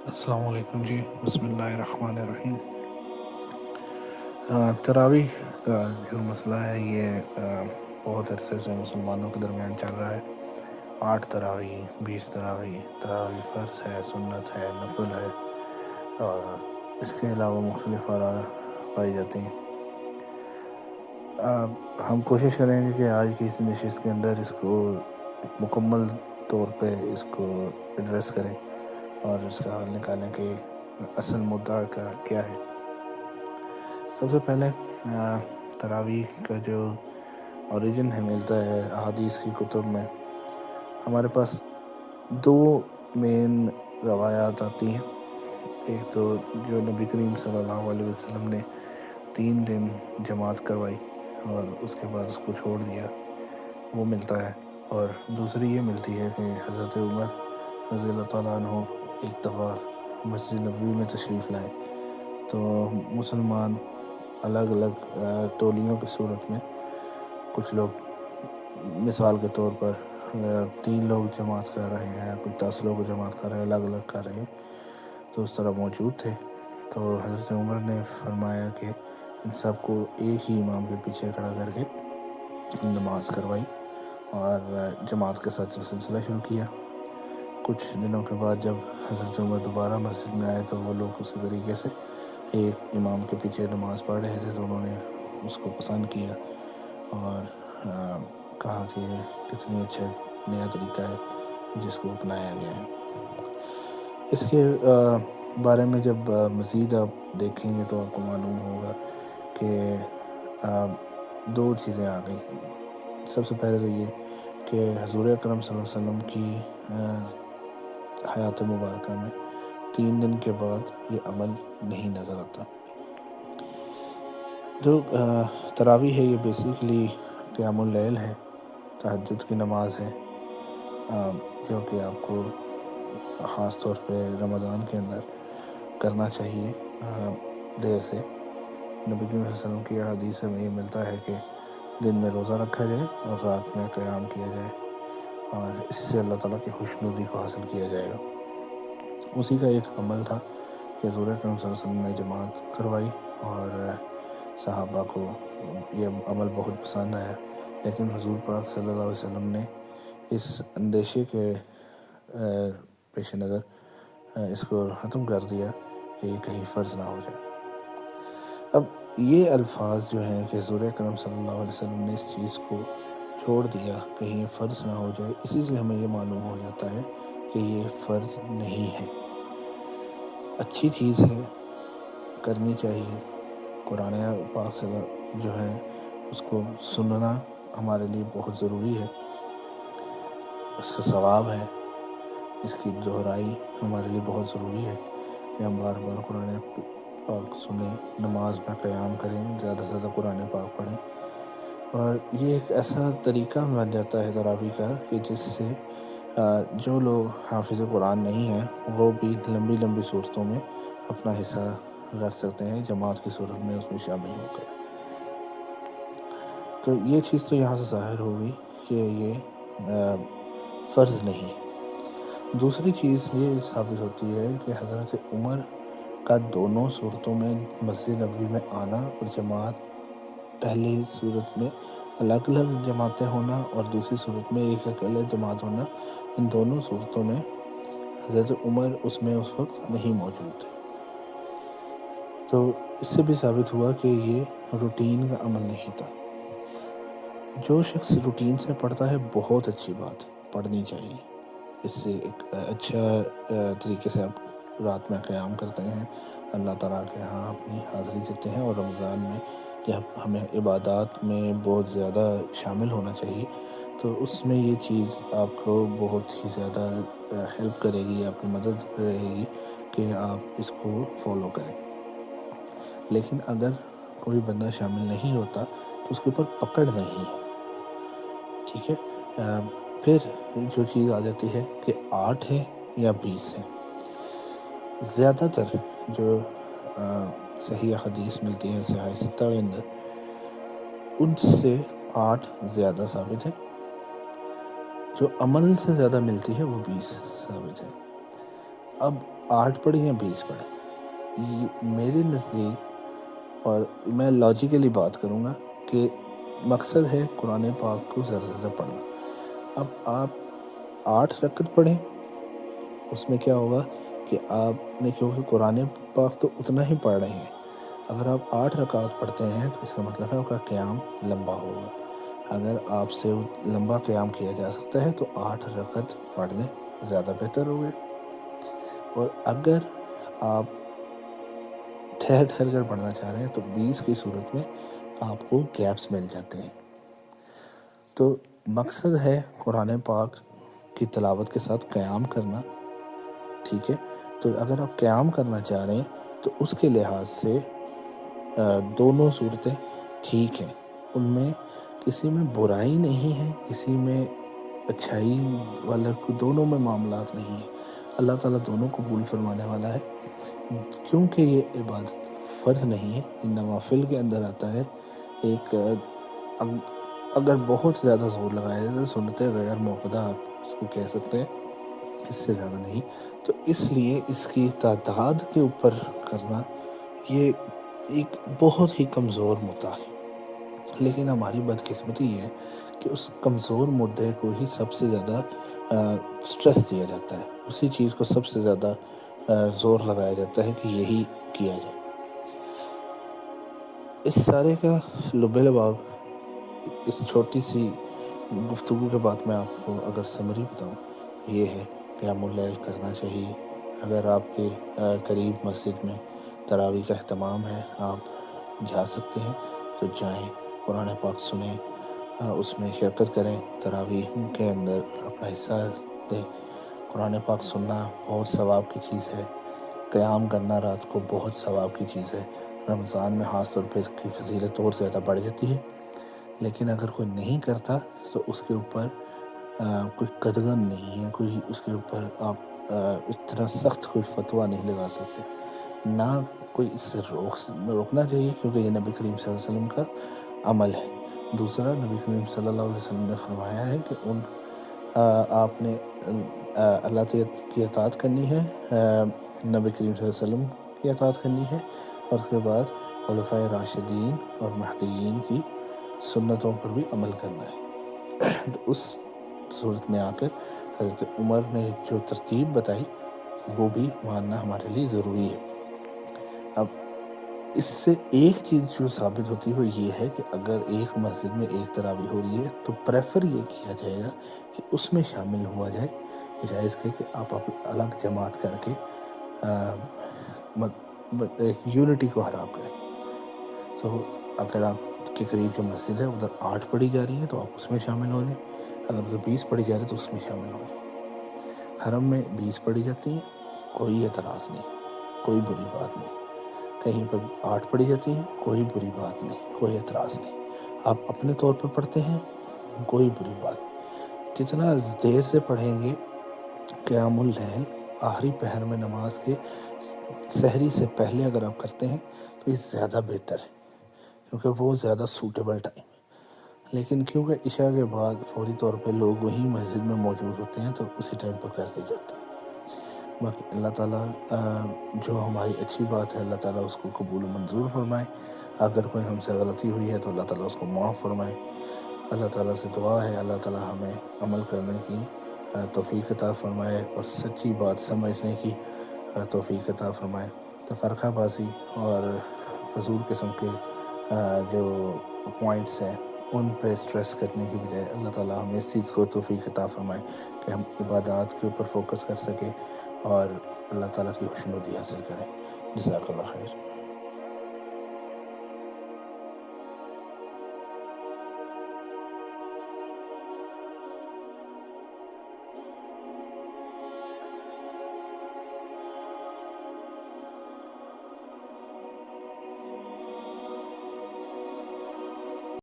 السلام علیکم جی، بسم اللہ الرحمن الرحیم۔ تراویح کا جو مسئلہ ہے یہ بہت عرصے سے مسلمانوں کے درمیان چل رہا ہے۔ 8 تراویح، 20 تراویح، تراویح فرض ہے، سنت ہے، نفل ہے، اور اس کے علاوہ مختلف آراء پائی جاتی ہیں۔ ہم کوشش کریں گے کہ آج کی اس نشست کے اندر اس کو مکمل طور پہ اس کو ایڈریس کریں اور اس کا حل نکالیں کہ اصل مدعا کا کیا ہے۔ سب سے پہلے تراویح کا جو اوریجن ہے ملتا ہے احادیث کی کتب میں۔ ہمارے پاس 2 مین روایات آتی ہیں۔ ایک تو جو نبی کریم صلی اللہ علیہ وسلم نے 3 دن جماعت کروائی اور اس کے بعد اس کو چھوڑ دیا، وہ ملتا ہے، اور دوسری یہ ملتی ہے کہ حضرت عمر رضی اللہ تعالیٰ عنہ ایک دفعہ مسجد نبوی میں تشریف لائے تو مسلمان الگ الگ ٹولیوں کی صورت میں، کچھ لوگ مثال کے طور پر 3 لوگ جماعت کر رہے ہیں، کچھ 10 لوگ جماعت کر رہے ہیں، الگ الگ کر رہے ہیں، تو اس طرح موجود تھے۔ تو حضرت عمر نے فرمایا کہ ان سب کو ایک ہی امام کے پیچھے کھڑا کر کے نماز کروائی اور جماعت کے ساتھ سلسلہ شروع کیا۔ کچھ دنوں کے بعد جب حضرت عمر دوبارہ مسجد میں آئے تو وہ لوگ اسی طریقے سے ایک امام کے پیچھے نماز پڑھ رہے تھے، تو انہوں نے اس کو پسند کیا اور کہا کہ کتنی اچھا نیا طریقہ ہے جس کو اپنایا گیا ہے۔ اس کے بارے میں جب مزید آپ دیکھیں گے تو آپ کو معلوم ہوگا کہ 2 چیزیں آ گئی۔ سب سے پہلے تو یہ کہ حضور اکرم صلی اللہ علیہ وسلم کی حیات مبارکہ میں 3 دن کے بعد یہ عمل نہیں نظر آتا۔ جو تراویح ہے یہ بیسیکلی قیام اللیل ہے، تہجد کی نماز ہے، جو کہ آپ کو خاص طور پہ رمضان کے اندر کرنا چاہیے دیر سے۔ نبی کریم صلی اللہ علیہ وسلم کی حدیث میں یہ ملتا ہے کہ دن میں روزہ رکھا جائے اور رات میں قیام کیا جائے، اور اسی سے اللہ تعالیٰ کی خوشنودی کو حاصل کیا جائے گا۔ اسی کا ایک عمل تھا کہ حضور اکرم صلی اللہ علیہ وسلم نے جماعت کروائی اور صحابہ کو یہ عمل بہت پسند آیا، لیکن حضور پاک صلی اللہ علیہ وسلم نے اس اندیشے کے پیش نظر اس کو ختم کر دیا کہ یہ کہیں فرض نہ ہو جائے۔ اب یہ الفاظ جو ہیں کہ حضور اکرم صلی اللہ علیہ وسلم نے اس چیز کو چھوڑ دیا کہیں فرض نہ ہو جائے، اسی سے ہمیں یہ معلوم ہو جاتا ہے کہ یہ فرض نہیں ہے، اچھی چیز ہے، کرنی چاہیے۔ قرآن پاک سے جو ہے اس کو سننا ہمارے لیے بہت ضروری ہے، اس کا ثواب ہے، اس کی دہرائی ہمارے لیے بہت ضروری ہے کہ ہم بار بار قرآن پاک سنیں، نماز میں قیام کریں، زیادہ سے زیادہ قرآن پاک پڑھیں، اور یہ ایک ایسا طریقہ بن جاتا ہے تراویح کا کہ جس سے جو لوگ حافظ قرآن نہیں ہیں وہ بھی لمبی لمبی صورتوں میں اپنا حصہ رکھ سکتے ہیں جماعت کی صورت میں اس میں شامل ہو کر۔ تو یہ چیز تو یہاں سے ظاہر ہو گئی کہ یہ فرض نہیں۔ دوسری چیز یہ ثابت ہوتی ہے کہ حضرت عمر کا دونوں صورتوں میں مسجد نبوی میں آنا اور جماعت، پہلی صورت میں الگ الگ جماعتیں ہونا اور دوسری صورت میں ایک اکیلے جماعت ہونا، ان دونوں صورتوں میں حضرت عمر اس وقت نہیں موجود تھے۔ تو اس سے بھی ثابت ہوا کہ یہ روٹین کا عمل نہیں تھا۔ جو شخص روٹین سے پڑھتا ہے بہت اچھی بات، پڑھنی چاہیے، اس سے ایک اچھا طریقے سے آپ رات میں قیام کرتے ہیں، اللہ تعالیٰ کے ہاں اپنی حاضری دیتے ہیں، اور رمضان میں جب ہمیں عبادات میں بہت زیادہ شامل ہونا چاہیے تو اس میں یہ چیز آپ کو بہت ہی زیادہ ہیلپ کرے گی، آپ کی مدد رہے گی کہ آپ اس کو فالو کریں۔ لیکن اگر کوئی بندہ شامل نہیں ہوتا تو اس کے اوپر پکڑ نہیں ہے، ٹھیک ہے۔ پھر جو چیز آ جاتی ہے کہ 8 ہے یا 20 ہے، زیادہ تر جو صحیح حدیث ملتی ہے صحیح ستہ کے اندر، ان سے 8 زیادہ ثابت ہے، جو عمل سے زیادہ ملتی ہے وہ 20 ثابت ہے۔ اب 8 پڑھیں یا 20 پڑھیں، یہ میرے نزدیک، اور میں لاجیکلی بات کروں گا کہ مقصد ہے قرآن پاک کو زیادہ سے زیادہ پڑھنا۔ اب آپ 8 رکعت پڑھیں، اس میں کیا ہوگا کہ آپ نے، کیونکہ قرآن پاک تو اتنا ہی پڑھ رہے ہیں، اگر آپ 8 رکعت پڑھتے ہیں تو اس کا مطلب ہے آپ کا قیام لمبا ہوگا۔ اگر آپ سے لمبا قیام کیا جا سکتا ہے تو 8 رکعت پڑھ لیں، زیادہ بہتر ہوگا۔ اور اگر آپ ٹھہر کر پڑھنا چاہ رہے ہیں تو 20 کی صورت میں آپ کو گیپس مل جاتے ہیں۔ تو مقصد ہے قرآن پاک کی تلاوت کے ساتھ قیام کرنا، ٹھیک ہے؟ تو اگر آپ قیام کرنا چاہ رہے ہیں تو اس کے لحاظ سے دونوں صورتیں ٹھیک ہیں، ان میں کسی میں برائی نہیں ہے، کسی میں اچھائی والا، دونوں میں معاملات نہیں ہیں۔ اللہ تعالیٰ دونوں قبول فرمانے والا ہے، کیونکہ یہ عبادت فرض نہیں ہے، یہ نوافل کے اندر آتا ہے۔ ایک اگر بہت زیادہ زور لگایا جائے تو سنت غیر موقدہ آپ اس کو کہہ سکتے ہیں، اس سے زیادہ نہیں۔ تو اس لیے اس کی تعداد کے اوپر کرنا یہ ایک بہت ہی کمزور مدعا ہے، لیکن ہماری بدقسمتی یہ ہے کہ اس کمزور مدعے کو ہی سب سے زیادہ سٹریس دیا جاتا ہے، اسی چیز کو سب سے زیادہ زور لگایا جاتا ہے کہ یہی کیا جائے۔ اس سارے کا لب لباب، اس چھوٹی سی گفتگو کے بعد میں آپ کو اگر سمری بتاؤں، یہ ہے قیام اللیل کرنا چاہیے۔ اگر آپ کے قریب مسجد میں تراویح کا اہتمام ہے، آپ جا سکتے ہیں تو جائیں، قرآن پاک سنیں، اس میں شرکت کریں، تراویح کے اندر اپنا حصہ دیں۔ قرآن پاک سننا بہت ثواب کی چیز ہے، قیام کرنا رات کو بہت ثواب کی چیز ہے۔ رمضان میں خاص طور پہ اس کی فضیلت اور زیادہ بڑھ جاتی ہے، لیکن اگر کوئی نہیں کرتا تو اس کے اوپر کوئی قدغن نہیں ہے، کوئی اس کے اوپر آپ اس طرح سخت کوئی فتویٰ نہیں لگا سکتے، نہ کوئی اس سے روکنا چاہیے، کیونکہ یہ نبی کریم صلی اللہ علیہ وسلم کا عمل ہے۔ دوسرا، نبی کریم صلی اللہ علیہ وسلم نے فرمایا ہے کہ آپ نے اللہ کی اطاعت کرنی ہے، نبی کریم صلی اللہ علیہ وسلم کی اطاعت کرنی ہے، اور اس کے بعد خلفائے راشدین اور مہدیین کی سنتوں پر بھی عمل کرنا ہے۔ تو اس صورت میں آ کر حضرت عمر نے جو ترتیب بتائی وہ بھی ماننا ہمارے لیے ضروری ہے۔ اب اس سے ایک چیز جو ثابت ہوتی ہے یہ ہے کہ اگر ایک مسجد میں ایک تراویح ہو رہی ہے تو پریفر یہ کیا جائے گا کہ اس میں شامل ہوا جائے، بجائے اس کے کہ آپ الگ جماعت کر کے ایک یونٹی کو خراب کریں۔ تو اگر آپ کے قریب جو مسجد ہے ادھر 8 پڑھی جا رہی ہے تو آپ اس میں شامل ہو جائیں، اگر ادھر 20 پڑھی جا رہی ہے تو اس میں شامل ہو جائیں۔ حرم میں 20 پڑھی جاتی ہیں، کوئی اعتراض نہیں، کوئی بری بات نہیں۔ کہیں پر 8 پڑھی جاتی ہیں، کوئی بری بات نہیں، کوئی اعتراض نہیں۔ آپ اپنے طور پر پڑھتے ہیں، کوئی بری بات نہیں۔ جتنا دیر سے پڑھیں گے قیام اللیل آخری پہر میں نماز کے سحری سے پہلے اگر آپ کرتے ہیں تو یہ زیادہ بہتر ہے، کیونکہ وہ زیادہ سوٹیبل ٹائم ہے۔ لیکن کیونکہ عشاء کے بعد فوری طور پہ لوگ وہیں مسجد میں موجود ہوتے ہیں تو اسی ٹائم پر کر دی جاتی ہے۔ باقی اللہ تعالیٰ جو ہماری اچھی بات ہے اللہ تعالیٰ اس کو قبول و منظور فرمائے، اگر کوئی ہم سے غلطی ہوئی ہے تو اللہ تعالیٰ اس کو معاف فرمائے۔ اللہ تعالیٰ سے دعا ہے اللہ تعالیٰ ہمیں عمل کرنے کی توفیق عطا فرمائے اور سچی بات سمجھنے کی توفیق عطا فرمائے۔ تفرقہ بازی اور فضول قسم کے جو پوائنٹس ہیں ان پہ اسٹریس کرنے کی بجائے اللہ تعالیٰ ہمیں اس چیز کو توفیق عطا فرمائے کہ ہم عبادات کے اوپر فوکس کر سکیں اور اللہ تعالیٰ کی خوشنودی حاصل کریں۔ جزاک اللہ خیر۔